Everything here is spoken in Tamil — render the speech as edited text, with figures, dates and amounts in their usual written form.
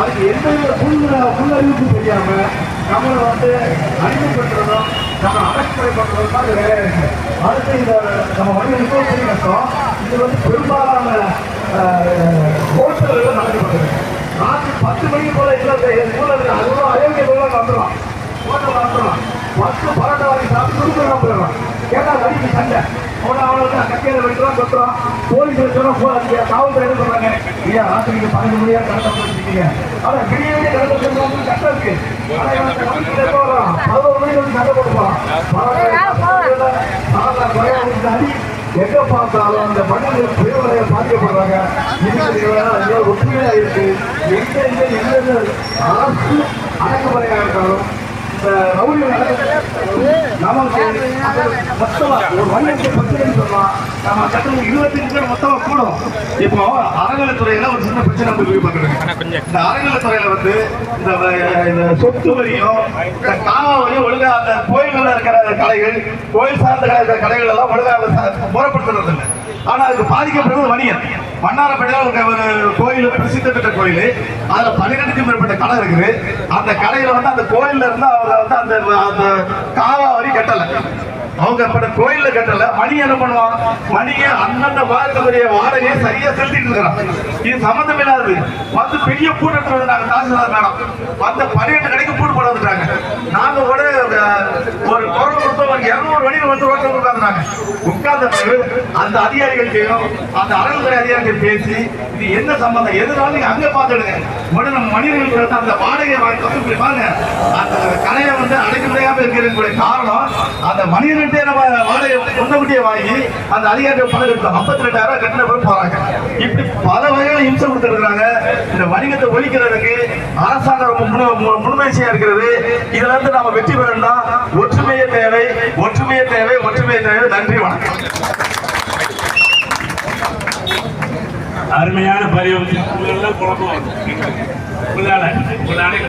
அதுக்கு எந்த புல்லறிவிப்பு தெரியாம நம்மளை வந்து அடிமைப்படுத்துறதும் நம்ம அடக்குமுறை பண்றதும் தான் வேலையா இருக்கு. அடுத்து இந்த நம்ம வணிக மிகவும் பெரிய கஷ்டம். இது வந்து பெரும்பாலான ஹோட்டல்கள் நடக்கப்பட்டது. ராத்திரி 10 மணிக்கு போல இல்லை அதுவும் அயோக்கிய போல வந்துடலாம், ஹோட்டல் வந்துடலாம். 10-12 வரைக்கும் சாப்பிட்டு கொடுக்கலாம் போயிடலாம். கேட்டா வழிக்கு சண்டை அவனுக்கு கட்சியில வைக்கிறோம் கொத்துறோம். போலீஸ் வச்சோம் காவல்துறை என்ன சொல்றாங்க, ஐயா ராத்திரிக்கு 12 மணியா கடத்த போயிருக்கீங்க. ஆனா விடிய கடத்த சொல்றவங்களுக்கு கஷ்டம் இருக்கு. 11 மணிக்கு வந்து சண்டை போட்டுப்பான். அடி எங்க பார்த்தாலும் அந்த மனிதர்கள் பிரிவுகளை பாதிக்கப்படுறாங்க. ஒற்றுமையா இருக்கு. எந்த அரசு அடக்குமுறையா இருந்தாலும் நமக்கு மொத்தமா ஒரு வணிகத்தை பத்திரின்னு சொன்னா நம்ம கட்டணம் 25 பேர் மொத்தமா கூடும். இப்போ அறநிலைத்துறையில ஒரு சின்ன பிரச்சனை போய் பாக்குறேன். இந்த அறநிலைத்துறையில வந்து இந்த சொத்து வரியும் இந்த காவாவையும் ஒழுங்கா அந்த கோயில்கள் இருக்கிற கடைகள், கோயில் சார்ந்த கடைகள் எல்லாம் ஒழுங்கா முறைப்படுத்துறது இல்லை. ஆனா அதுக்கு பாதிக்கப்படுறது வணிகர். மன்னாரப்பேட்டையில ஒரு கோயில், பிரசித்தி பெற்ற கோயில், அதுல 12க்கும் மேற்பட்ட கடை இருக்குது. அந்த கடையில வந்து அந்த கோயில்ல இருந்து அவங்க வந்து அந்த காவா வரி கட்டல, அவங்க கோயில்ல கட்டல. மணி என்ன பண்ணுவான், மணியை அந்தந்த வாரத்துடைய வாடகையை சரியா செலுத்திட்டு இருக்கிறான். இது சம்பந்தம் இல்லாது வந்து பெரிய கூட்டத்தில் வந்து நாங்க தாசில்தார் மேடம் வந்து 12 கடைக்கு கூட்டு போட வந்துட்டாங்க. நாங்க கூட ஒரு குரல் கொடுத்தோம், 200 வணிகள் வந்து ரோட்டில் உட்காந்துறாங்க. உட்கார்ந்த அந்த அதிகாரிகள்கிட்டையும் அந்த அறநிலைத்துறை அதிகாரிகள் பேசி இது என்ன சம்பந்தம், எதுனாலும் நீங்க அங்க பாத்துடுங்க, உடனே நம்ம மனிதர்களுக்கு அந்த வாடகை வாங்கி பாருங்க. அந்த கடையை வந்து அடைக்க முடியாம இருக்கிறதுடைய காரணம் அந்த மனிதர்கள்ட்டே நம்ம வாடகை முன்னகுட்டியை வாங்கி அந்த அதிகாரிகள் பணம் எடுத்தோம். 52,000 கட்டின பேர் போறாங்க. இப்படி பல வகையில இம்சை கொடுத்துருக்காங்க. இந்த வணிகத்தை ஒழிக்கிறதுக்கு அரசாங்கம் முன்முயற்சியா இருக்கிறது. இதுல இருந்து நாம வெற்றி பெறணும்னா ஒற்றுமையே தேவை, ஒற்றுமையே தேவை, ஒற்றுமையே தேவை. நன்றி, வணக்கம். அருமையான பதிவு.